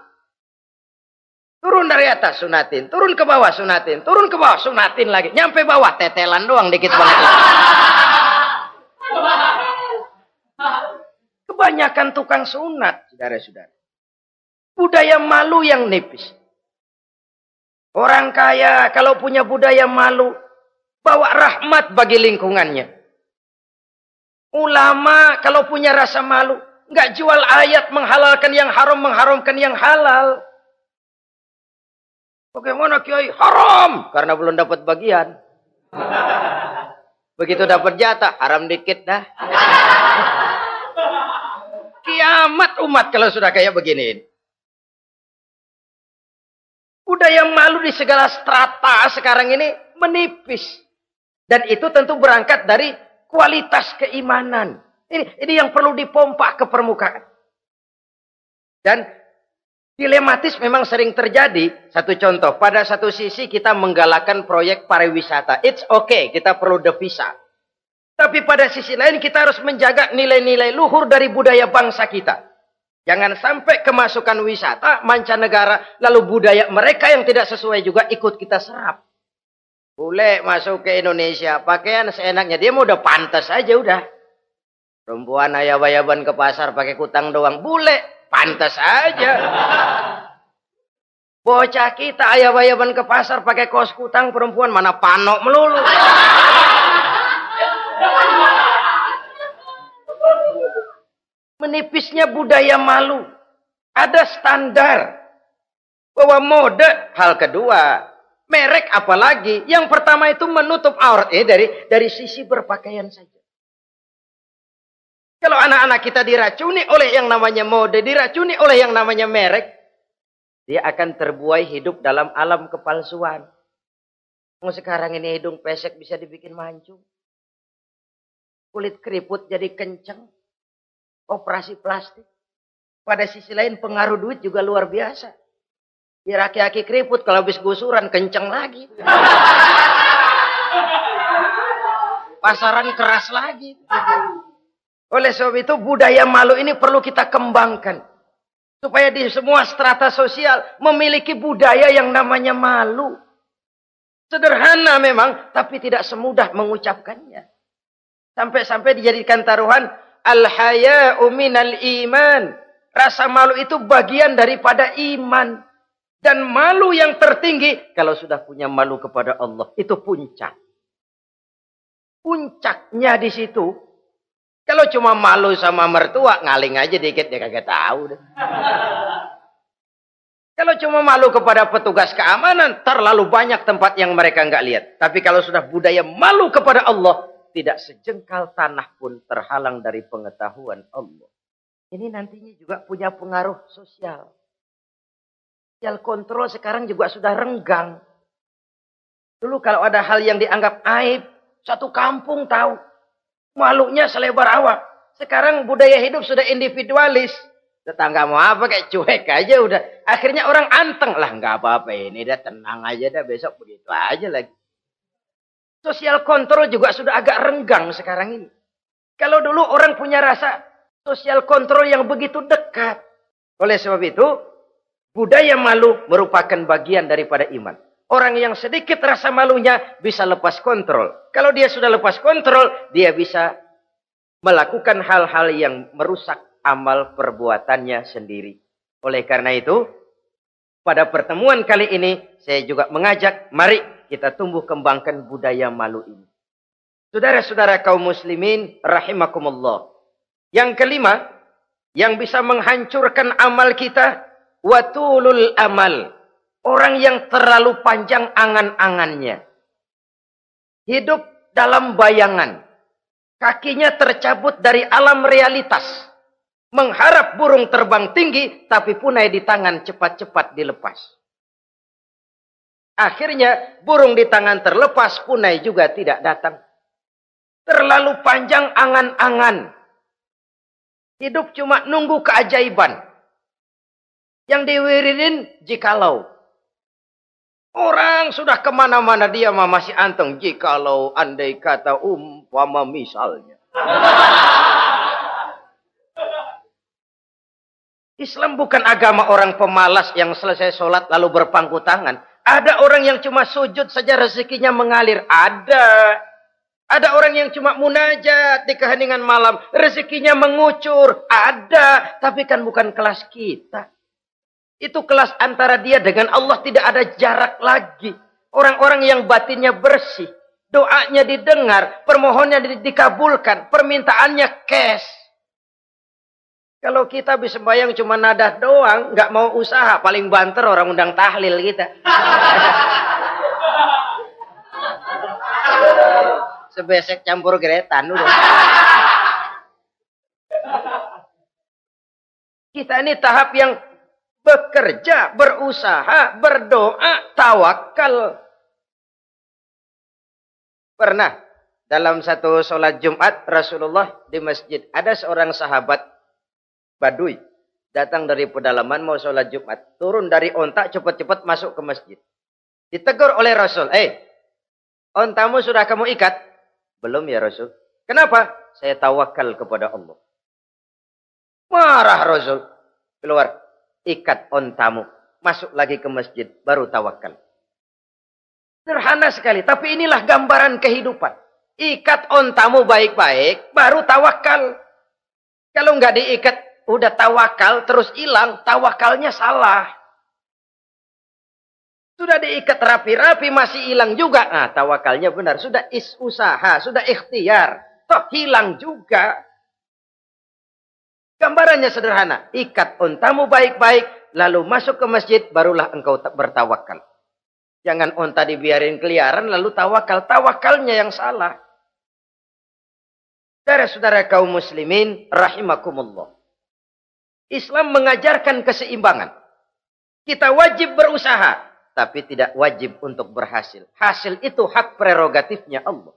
Turun dari atas, sunatin. Turun ke bawah, sunatin. Turun ke bawah, sunatin lagi. Nyampe bawah, tetelan doang dikit banget. Kebanyakan tukang sunat, saudara-saudara. Budaya malu yang nipis. Orang kaya kalau punya budaya malu, bawa rahmat bagi lingkungannya. Ulama kalau punya rasa malu, nggak jual ayat menghalalkan yang haram, mengharamkan yang halal. Bagaimana Kiai? Haram! Karena belum dapat bagian. Begitu dapat jatah, haram dikit dah. Kiamat umat kalau sudah kayak begini. Budaya malu di segala strata sekarang ini menipis. Dan itu tentu berangkat dari kualitas keimanan. Ini yang perlu dipompa ke permukaan. Dan dilematis memang sering terjadi. Satu contoh, pada satu sisi kita menggalakkan proyek pariwisata. It's okay, kita perlu devisa. Tapi pada sisi lain kita harus menjaga nilai-nilai luhur dari budaya bangsa kita. Jangan sampai kemasukan wisata mancanegara, lalu budaya mereka yang tidak sesuai juga ikut kita serap. Bule masuk ke Indonesia, pakaian seenaknya, dia mau udah pantas aja udah. Perempuan ayab-ayaban ke pasar pakai kutang doang, bule pantas aja. Bocah kita ayab-ayaban ke pasar pakai kaos kutang, perempuan mana panok melulu. Menipisnya budaya malu. Ada standar. Bahwa mode, hal kedua. Merek apalagi. Yang pertama itu menutup aurat. Dari sisi berpakaian saja. Kalau anak-anak kita diracuni oleh yang namanya mode, diracuni oleh yang namanya merek, dia akan terbuai hidup dalam alam kepalsuan. Sekarang ini hidung pesek bisa dibikin mancung. Kulit keriput jadi kenceng. Operasi plastik. Pada sisi lain pengaruh duit juga luar biasa. Ya aki-aki keriput kalau habis gusuran kenceng lagi. Pasaran keras lagi. Oleh sebab itu budaya malu ini perlu kita kembangkan. Supaya di semua strata sosial memiliki budaya yang namanya malu. Sederhana memang, tapi tidak semudah mengucapkannya. Sampai-sampai dijadikan taruhan, al-haya'u minal iman. Rasa malu itu bagian daripada iman. Dan malu yang tertinggi, kalau sudah punya malu kepada Allah, itu puncak. Puncaknya di situ. Kalau cuma malu sama mertua, ngaling aja dikit, dia kagak tahu deh. Kalau cuma malu kepada petugas keamanan, terlalu banyak tempat yang mereka nggak lihat. Tapi kalau sudah budaya malu kepada Allah, tidak sejengkal tanah pun terhalang dari pengetahuan Allah. Ini nantinya juga punya pengaruh sosial. Sosial kontrol sekarang juga sudah renggang. Dulu kalau ada hal yang dianggap aib, satu kampung tahu. Malunya selebar awak. Sekarang budaya hidup sudah individualis. Tetangga mau apa kayak cuek aja udah. Akhirnya orang anteng. Lah nggak apa-apa ini dah tenang aja dah besok begitu aja lagi. Sosial kontrol juga sudah agak renggang sekarang ini. Kalau dulu orang punya rasa sosial kontrol yang begitu dekat. Oleh sebab itu, budaya malu merupakan bagian daripada iman. Orang yang sedikit rasa malunya bisa lepas kontrol. Kalau dia sudah lepas kontrol, dia bisa melakukan hal-hal yang merusak amal perbuatannya sendiri. Oleh karena itu, pada pertemuan kali ini, saya juga mengajak, mari kita tumbuh kembangkan budaya malu ini. Saudara-saudara kaum muslimin, rahimakumullah. Yang kelima, yang bisa menghancurkan amal kita, watulul amal. Orang yang terlalu panjang angan-angannya. Hidup dalam bayangan. Kakinya tercabut dari alam realitas. Mengharap burung terbang tinggi, tapi punai di tangan cepat-cepat dilepas. Akhirnya burung di tangan terlepas, punai juga tidak datang. Terlalu panjang angan-angan. Hidup cuma nunggu keajaiban. Yang diwiridin jikalau. Orang sudah kemana-mana dia masih anteng. Jikalau andai kata umpama misalnya. Islam bukan agama orang pemalas yang selesai sholat lalu berpangku tangan. Ada orang yang cuma sujud saja rezekinya mengalir. Ada. Ada orang yang cuma munajat di keheningan malam. Rezekinya mengucur. Ada. Tapi kan bukan kelas kita. Itu kelas antara dia dengan Allah tidak ada jarak lagi. Orang-orang yang batinnya bersih. Doanya didengar. Permohonannya dikabulkan. Permintaannya cash. Kalau kita bisa sembahyang cuma nadah doang, nggak mau usaha, paling banter orang undang tahlil kita. Sebesek campur geretan udah. Kita ini tahap yang bekerja, berusaha, berdoa, tawakal. Pernah dalam satu sholat Jumat Rasulullah di masjid, ada seorang sahabat Badui datang dari pedalaman mau sholat Jumat, turun dari onta cepat-cepat masuk ke masjid. Ditegur oleh Rasul, ontamu sudah kamu ikat? Belum ya Rasul. Kenapa? Saya tawakal kepada Allah. Marah Rasul. Keluar, ikat ontamu, masuk lagi ke masjid, baru tawakal. Sederhana sekali, tapi inilah gambaran kehidupan. Ikat ontamu baik-baik, baru tawakal. Kalau nggak diikat, udah tawakal, terus hilang, tawakalnya salah. Sudah diikat rapi-rapi, masih hilang juga. Nah, tawakalnya benar. Sudah usaha, sudah ikhtiar. Toh hilang juga. Gambarannya sederhana. Ikat ontamu baik-baik, lalu masuk ke masjid, barulah engkau bertawakal. Jangan onta dibiarin keliaran, lalu tawakal. Tawakalnya yang salah. Saudara-saudara kaum muslimin, rahimakumullah. Islam mengajarkan keseimbangan. Kita wajib berusaha, tapi tidak wajib untuk berhasil. Hasil itu hak prerogatifnya Allah.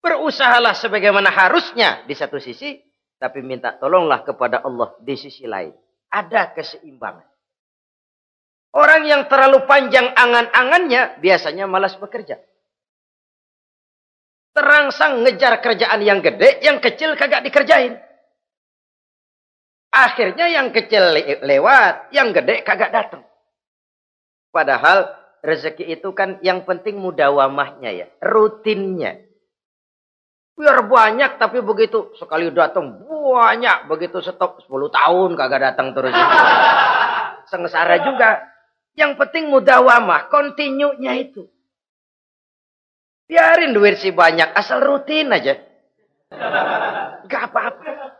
Berusahalah sebagaimana harusnya di satu sisi, tapi minta tolonglah kepada Allah di sisi lain. Ada keseimbangan. Orang yang terlalu panjang angan-angannya biasanya malas bekerja. Terangsang ngejar kerjaan yang gede, yang kecil kagak dikerjain. Akhirnya yang kecil lewat, yang gede kagak datang. Padahal rezeki itu kan yang penting mudawamahnya ya, rutinnya. Biar banyak tapi begitu sekali datang banyak, begitu stop 10 tahun kagak datang terus. Sengsara juga. Yang penting mudawamah, continue-nya itu. Biarin duit sih banyak, asal rutin aja. Gak apa-apa.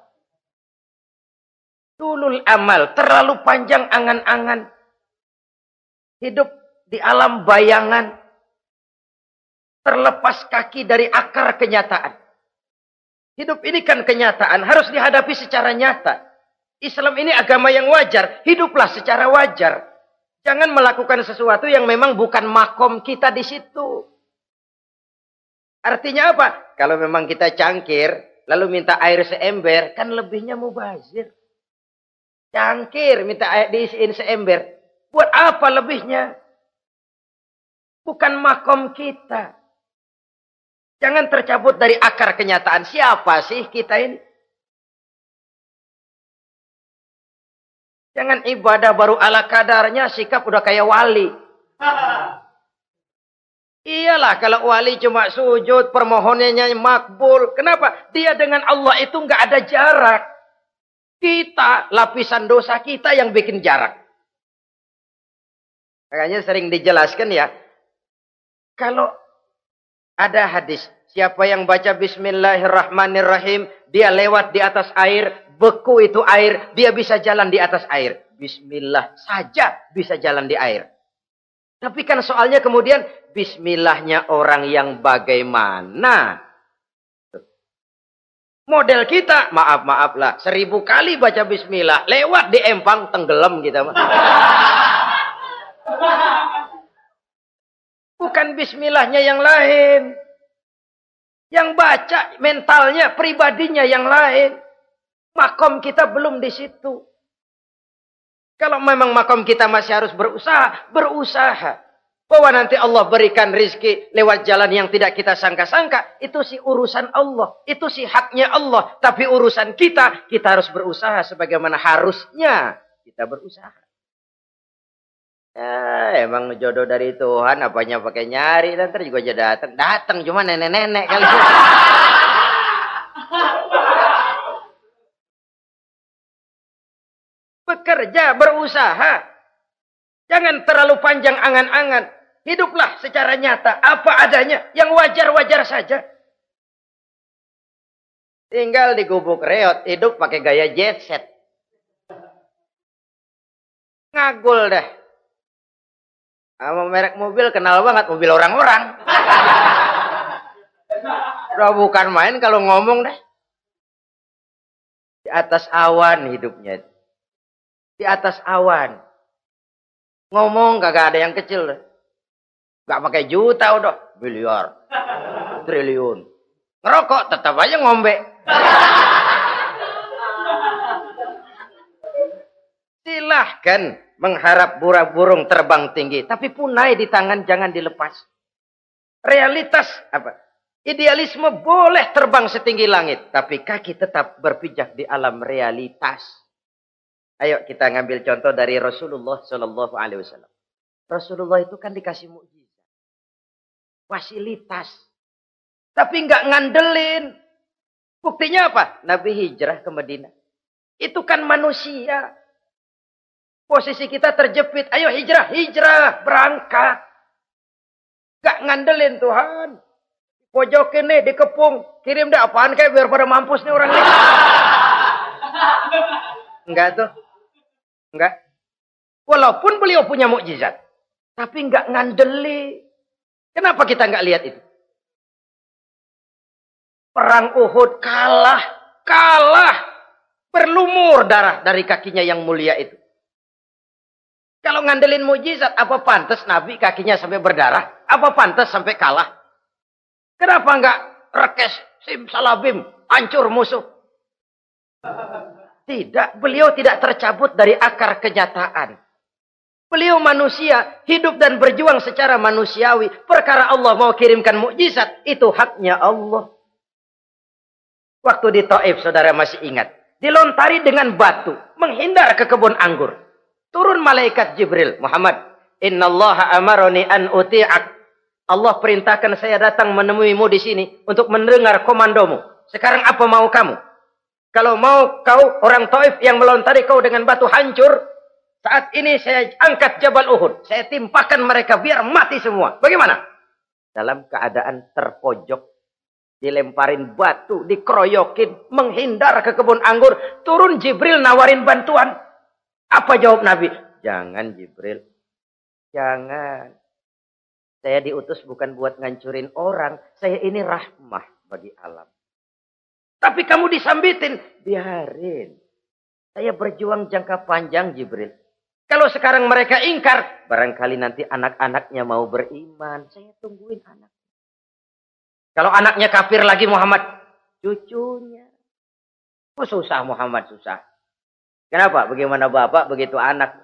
Tulul amal, terlalu panjang angan-angan. Hidup di alam bayangan. Terlepas kaki dari akar kenyataan. Hidup ini kan kenyataan, harus dihadapi secara nyata. Islam ini agama yang wajar, hiduplah secara wajar. Jangan melakukan sesuatu yang memang bukan makom kita di situ. Artinya apa? Kalau memang kita cangkir, lalu minta air seember, kan lebihnya mubazir. Cangkir, minta air diisiin seember. Buat apa lebihnya? Bukan makom kita. Jangan tercabut dari akar kenyataan. Siapa sih kita ini? Jangan ibadah baru ala kadarnya, sikap udah kayak wali. Iyalah kalau wali cuma sujud, permohonannya makbul. Kenapa? Dia dengan Allah itu nggak ada jarak. Kita, lapisan dosa kita yang bikin jarak. Makanya sering dijelaskan ya. Kalau ada hadis, siapa yang baca Bismillahirrahmanirrahim, dia lewat di atas air, beku itu air, dia bisa jalan di atas air. Bismillah saja bisa jalan di air. Tapi kan soalnya kemudian, bismillahnya orang yang bagaimana? Model kita, maaf lah, 1000 kali baca bismillah, lewat di empang, tenggelam kita. Bukan bismillahnya yang lain. Yang baca mentalnya, pribadinya yang lain. Makom kita belum di situ. Kalau memang makom kita masih harus berusaha. Bahwa nanti Allah berikan rizki lewat jalan yang tidak kita sangka-sangka. Itu sih urusan Allah. Itu sih haknya Allah. Tapi urusan kita harus berusaha sebagaimana harusnya kita berusaha. Ya, emang jodoh dari Tuhan, apanya pakai nyari. Nanti juga aja datang. Datang cuma nenek-nenek kali. Bekerja, berusaha. Jangan terlalu panjang angan-angan. Hiduplah secara nyata. Apa adanya. Yang wajar-wajar saja. Tinggal di gubuk reot. Hidup pakai gaya jet set. Ngagul dah. Sama merek mobil kenal banget, mobil orang-orang. Udah bukan main kalau ngomong dah. Di atas awan hidupnya. Di atas awan. Ngomong kagak ada yang kecil dah. Gak pakai juta udah. Miliar. Triliun. Ngerokok tetap aja ngombe. Silahkan mengharap burung terbang tinggi. Tapi punai di tangan jangan dilepas. Realitas apa? Idealisme boleh terbang setinggi langit. Tapi kaki tetap berpijak di alam realitas. Ayo kita ngambil contoh dari Rasulullah Sallallahu Alaihi Wasallam. Rasulullah itu kan dikasih mukjizat. Fasilitas. Tapi nggak ngandelin. Buktinya apa? Nabi hijrah ke Madinah. Itu kan manusia. Posisi kita terjepit. Ayo hijrah, hijrah, berangkat. Gak ngandelin Tuhan. Pojokin nih, dikepung. Kirim deh apaan kayak biar pada mampus nih orang ini. Enggak tuh. Enggak. Walaupun beliau punya mukjizat. Tapi enggak ngandeli. Kenapa kita enggak lihat itu? Perang Uhud kalah. Kalah. Berlumur darah dari kakinya yang mulia itu. Kalau ngandelin mukjizat, apa pantas Nabi kakinya sampai berdarah? Apa pantas sampai kalah? Kenapa enggak rekes, simsalabim, hancur musuh? Tidak, beliau tidak tercabut dari akar kenyataan. Beliau manusia, hidup dan berjuang secara manusiawi. Perkara Allah mau kirimkan mukjizat, itu haknya Allah. Waktu di Taif, saudara masih ingat. Dilontari dengan batu, menghindar ke kebun anggur. Turun malaikat Jibril, Muhammad, innallaha amaroni an uti'ak. Allah perintahkan saya datang menemuimu di sini untuk mendengar komandomu. Sekarang apa mau kamu? Kalau mau kau orang Taif yang melontari kau dengan batu hancur, saat ini saya angkat Jabal Uhud. Saya timpakan mereka biar mati semua. Bagaimana? Dalam keadaan terpojok, dilemparin batu, dikeroyokin, menghindar ke kebun anggur, turun Jibril nawarin bantuan. Apa jawab Nabi? Jangan Jibril. Jangan. Saya diutus bukan buat ngancurin orang. Saya ini rahmah bagi alam. Tapi kamu disambitin. Biarin. Saya berjuang jangka panjang Jibril. Kalau sekarang mereka ingkar. Barangkali nanti anak-anaknya mau beriman. Saya tungguin anak. Kalau anaknya kafir lagi Muhammad. Cucunya. Oh susah Muhammad, susah. Kenapa? Bagaimana bapak, begitu anak.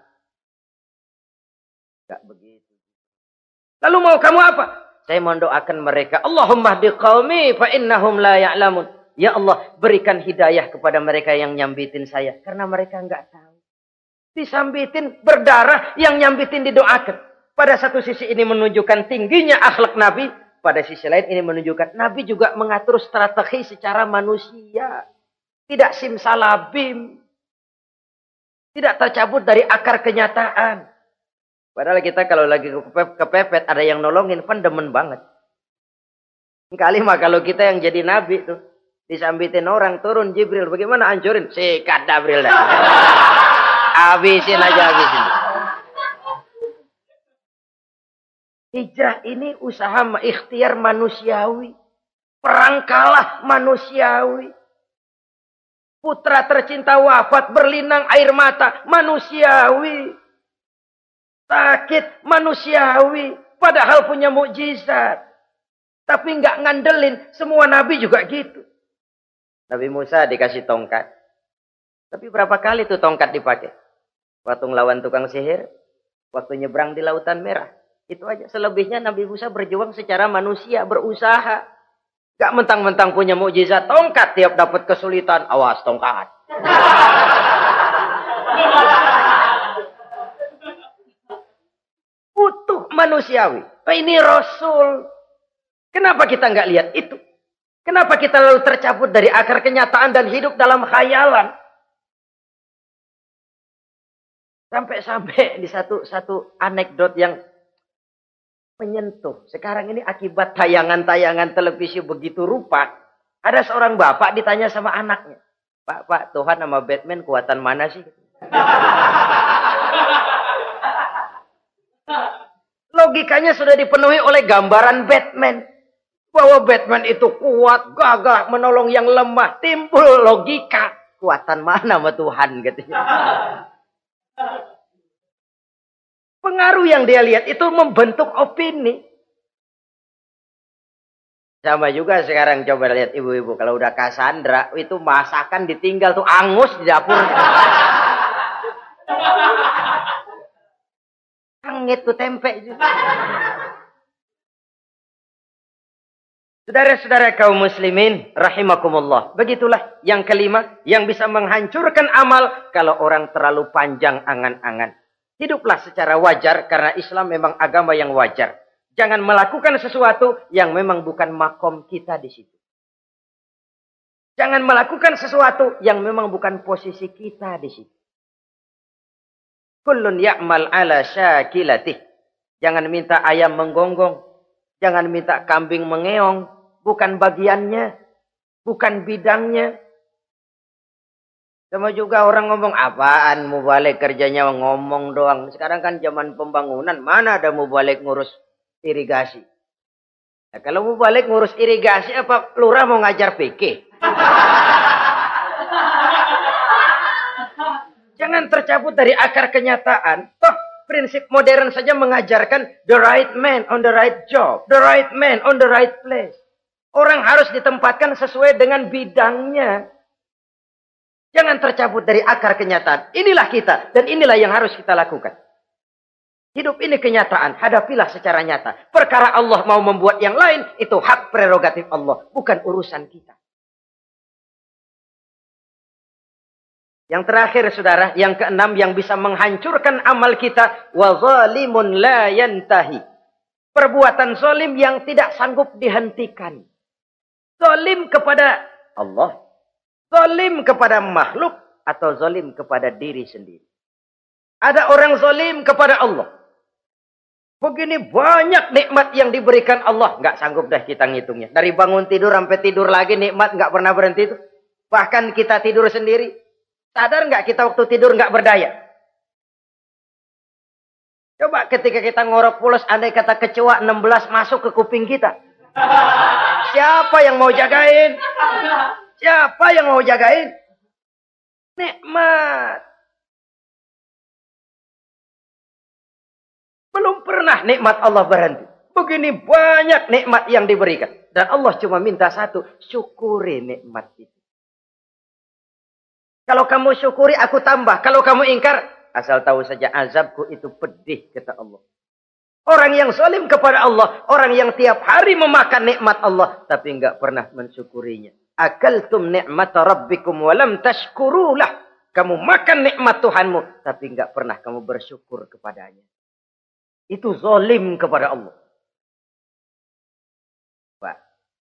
Enggak begitu. Lalu mau kamu apa? Saya mendoakan mereka. Allahumma hdi qaumi fa innahum la ya'lamun. Ya Allah, berikan hidayah kepada mereka yang nyambitin saya. Karena mereka enggak tahu. Disambitin, berdarah, yang nyambitin didoakan. Pada satu sisi ini menunjukkan tingginya akhlak Nabi. Pada sisi lain ini menunjukkan Nabi juga mengatur strategi secara manusia. Tidak simsalabim. Tidak tercabut dari akar kenyataan. Padahal kita kalau lagi kepepet ada yang nolongin, kan demen banget. Kali mah kalau kita yang jadi nabi tuh, disambitin orang, turun Jibril, bagaimana hancurin? Sikat Jibril dah. Habisin aja, habisin. Hijrah ini usaha ikhtiar manusiawi. Perang kalah manusiawi. Putra tercinta wafat, berlinang air mata, manusiawi. Sakit, manusiawi. Padahal punya mukjizat. Tapi nggak ngandelin. Semua nabi juga gitu. Nabi Musa dikasih tongkat. Tapi berapa kali tuh tongkat dipakai? Waktu ngelawan tukang sihir. Waktu nyebrang di Lautan Merah. Itu aja. Selebihnya Nabi Musa berjuang secara manusia, berusaha. Gak mentang-mentang punya mukjizat tongkat, tiap dapat kesulitan, awas tongkat. Utuh manusiawi. Ini Rasul. Kenapa kita nggak lihat itu? Kenapa kita lalu tercabut dari akar kenyataan dan hidup dalam khayalan? Sampai di satu anekdot yang menyentuh. Sekarang ini akibat tayangan-tayangan televisi begitu rupa. Ada seorang bapak ditanya sama anaknya. Pak, Tuhan sama Batman kuatan mana sih? Logikanya sudah dipenuhi oleh gambaran Batman. Bahwa Batman itu kuat, gagah, menolong yang lemah. Timbul logika. Kuatan mana sama Tuhan katanya. Pengaruh yang dia lihat itu membentuk opini. Sama juga sekarang coba lihat ibu-ibu. Kalau udah Cassandra, itu masakan ditinggal tuh angus di dapur. Angit tuh tempe juga. Saudara-saudara kaum muslimin, rahimakumullah. Begitulah yang kelima, yang bisa menghancurkan amal kalau orang terlalu panjang angan-angan. Hiduplah secara wajar karena Islam memang agama yang wajar. Jangan melakukan sesuatu yang memang bukan makom kita di situ. Jangan melakukan sesuatu yang memang bukan posisi kita di situ. Kullun ya'mal ala syakilatih. Jangan minta ayam menggonggong. Jangan minta kambing mengeong. Bukan bagiannya. Bukan bidangnya. Sama juga orang ngomong, apaan mubalik kerjanya ngomong doang. Sekarang kan zaman pembangunan. Mana ada mubalik ngurus irigasi. Nah, kalau mubalik ngurus irigasi, apa lurah mau ngajar PK? Jangan tercabut dari akar kenyataan. Toh prinsip modern saja mengajarkan the right man on the right job. The right man on the right place. Orang harus ditempatkan sesuai dengan bidangnya. Jangan tercabut dari akar kenyataan. Inilah kita dan inilah yang harus kita lakukan. Hidup ini kenyataan. Hadapilah secara nyata. Perkara Allah mau membuat yang lain, itu hak prerogatif Allah. Bukan urusan kita. Yang terakhir saudara, yang keenam yang bisa menghancurkan amal kita. Wa zalimun la yantahi. Perbuatan zalim yang tidak sanggup dihentikan. Zalim kepada Allah. Zalim kepada makhluk. Atau zalim kepada diri sendiri. Ada orang zalim kepada Allah. Begini banyak nikmat yang diberikan Allah. Nggak sanggup dah kita ngitungnya. Dari bangun tidur sampai tidur lagi nikmat nggak pernah berhenti itu. Bahkan kita tidur sendiri. Sadar nggak kita waktu tidur nggak berdaya? Coba ketika kita ngorok pulas, andai kata kecoa 16 masuk ke kuping kita. Siapa yang mau jagain? Siapa yang mau jagain? Nikmat. Belum pernah nikmat Allah berhenti. Begini banyak nikmat yang diberikan. Dan Allah cuma minta satu. Syukuri nikmat itu. Kalau kamu syukuri, aku tambah. Kalau kamu ingkar, asal tahu saja azabku itu pedih, kata Allah. Orang yang zalim kepada Allah. Orang yang tiap hari memakan nikmat Allah. Tapi enggak pernah mensyukurinya. Akaltum ni'mata rabbikum walam tashkurulah. Kamu makan nikmat Tuhanmu. Tapi enggak pernah kamu bersyukur kepadanya. Itu zalim kepada Allah. Pak,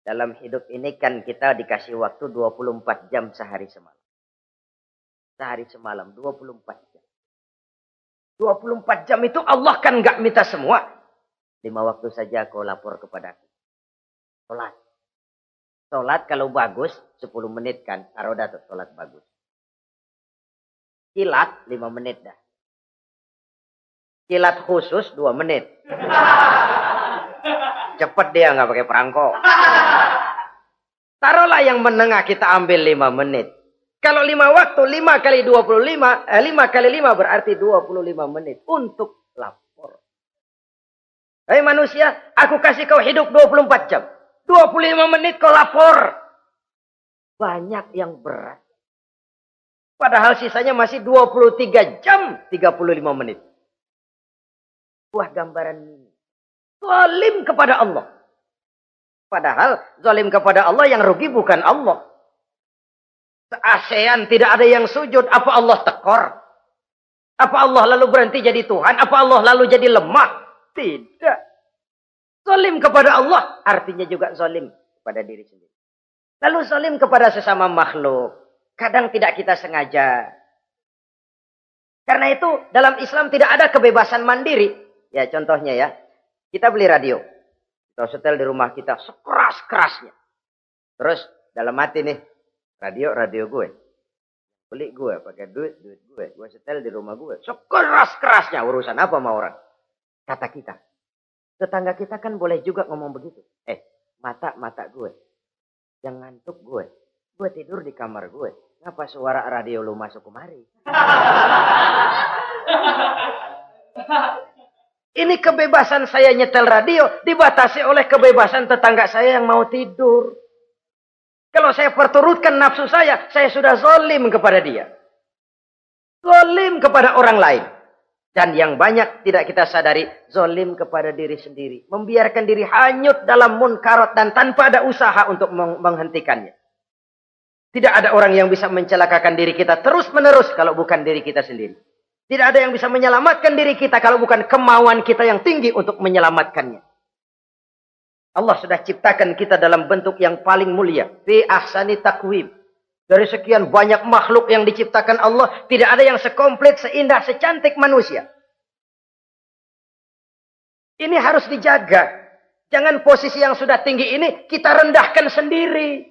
dalam hidup ini kan kita dikasih waktu 24 jam sehari semalam. Sehari semalam, 24 jam. 24 jam itu Allah kan nggak minta semua. 5 waktu saja kau lapor kepadaku. Sholat. Sholat kalau bagus, 10 menit kan. Aroda tuh sholat bagus. Kilat, 5 menit dah. Kilat khusus 2 menit. Cepet dia nggak pakai perangko. Taruhlah yang menengah kita ambil 5 menit. Kalau 5 waktu, 5 kali 25, 5 kali 5 berarti 25 menit untuk lapor. Hei manusia, aku kasih kau hidup 24 jam. 25 menit kau lapor. Banyak yang berat. Padahal sisanya masih 23 jam 35 menit. Buah gambaran zalim kepada Allah. Padahal zalim kepada Allah yang rugi bukan Allah. Se-ASEAN tidak ada yang sujud. Apa Allah tekor? Apa Allah lalu berhenti jadi Tuhan? Apa Allah lalu jadi lemah? Tidak. Zalim kepada Allah artinya juga zalim kepada diri sendiri. Lalu zalim kepada sesama makhluk. Kadang tidak kita sengaja. Karena itu dalam Islam tidak ada kebebasan mandiri. Ya contohnya ya. Kita beli radio. Kita setel di rumah kita sekeras-kerasnya. Terus dalam hati nih. Radio gue. Beli gue. Pakai duit gue. Gue setel di rumah gue. Sekeras-kerasnya. Urusan apa sama orang? Kata kita. Tetangga kita kan boleh juga ngomong begitu. Mata gue. Yang ngantuk gue. Gue tidur di kamar gue. Ngapa suara radio lu masuk kemari? Ini kebebasan saya nyetel radio dibatasi oleh kebebasan tetangga saya yang mau tidur. Kalau saya perturutkan nafsu saya sudah zalim kepada dia. Zalim kepada orang lain. Dan yang banyak tidak kita sadari, zalim kepada diri sendiri. Membiarkan diri hanyut dalam munkarat dan tanpa ada usaha untuk menghentikannya. Tidak ada orang yang bisa mencelakakan diri kita terus-menerus kalau bukan diri kita sendiri. Tidak ada yang bisa menyelamatkan diri kita kalau bukan kemauan kita yang tinggi untuk menyelamatkannya. Allah sudah ciptakan kita dalam bentuk yang paling mulia. Fi ahsani taqwim. Dari sekian banyak makhluk yang diciptakan Allah, tidak ada yang sekomplit, seindah, secantik manusia. Ini harus dijaga. Jangan posisi yang sudah tinggi ini kita rendahkan sendiri.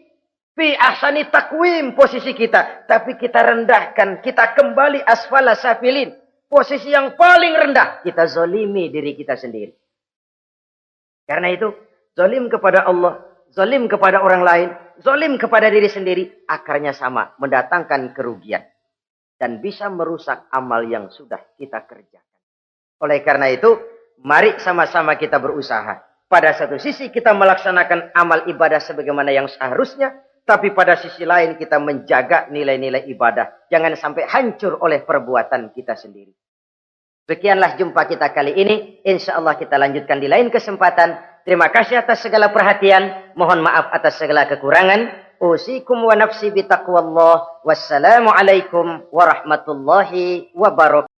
Fi ahsani taqwim posisi kita. Tapi kita rendahkan. Kita kembali asfala safilin. Posisi yang paling rendah. Kita zalimi diri kita sendiri. Karena itu, zalim kepada Allah, zalim kepada orang lain, zalim kepada diri sendiri, akarnya sama, mendatangkan kerugian. Dan bisa merusak amal yang sudah kita kerjakan. Oleh karena itu, mari sama-sama kita berusaha. Pada satu sisi kita melaksanakan amal ibadah sebagaimana yang seharusnya, tapi pada sisi lain kita menjaga nilai-nilai ibadah. Jangan sampai hancur oleh perbuatan kita sendiri. Sekianlah jumpa kita kali ini. Insya Allah kita lanjutkan di lain kesempatan. Terima kasih atas segala perhatian. Mohon maaf atas segala kekurangan. Usikum wa nafsi bitaqwallah. Wassalamualaikum warahmatullahi wabarakatuh.